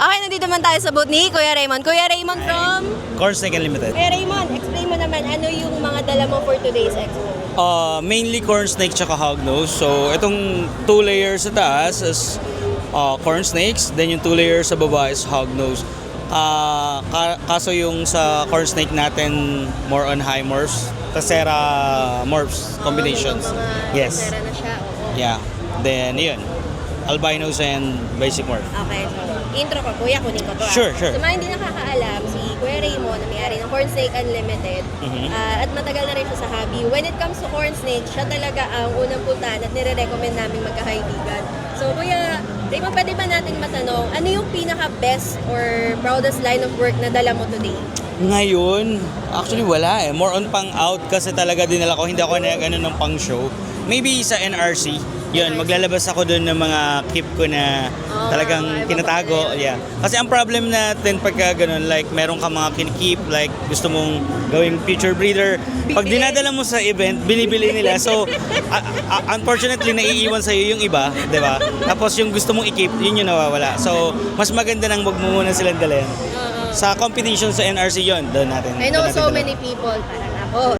Okay, nandito naman tayo sa booth ni Kuya Raymond. Kuya Raymond from? Corn Snake Unlimited. Kuya Raymond, explain mo naman ano yung mga dala mo for today's expo. Mainly corn snake tsaka hognose. So, itong 2 layers sa taas is corn snakes. Then yung 2 layers sa baba is hognose. Kaso yung sa corn snake natin, more on high morphs. Tessera morphs combinations. Yes. Tessera na siya, oo. Yeah. Then, yun. Albinos and basic morph. Okay, so intro ko, Kuya, kunin ko to. Sure. Sa mga hindi nakakaalam, si Kuya Raymond, na may-ari ng Corn Snake Unlimited, at matagal na rin siya sa hobby. When it comes to corn snake, siya talaga ang unang puntahan at nire-recommend namin magkakaibigan. So, Kuya Raymond, pwede ba natin matanong, ano yung pinaka-best or proudest line of work na dala mo today? Ngayon, actually wala eh. More on pang out kasi talaga dinala ko. Hindi ako nag-ano ng pang show. Maybe sa NRC. Yun, maglalabas ako doon ng mga keep ko na talagang tinatago. Yeah. Kasi ang problem natin pagka ganun, like meron ka mga kinikip, like gusto mong gawing future breeder. Pag dinadala mo sa event, binibili nila. So, unfortunately, naiiwan sa'yo yung iba, di ba? Tapos yung gusto mong i-keep, yun yung nawawala. So, mas maganda nang wag mo muna silang dalhin. Sa competition sa NRC yon doon natin. I know doon natin so dala. many people, parang ako,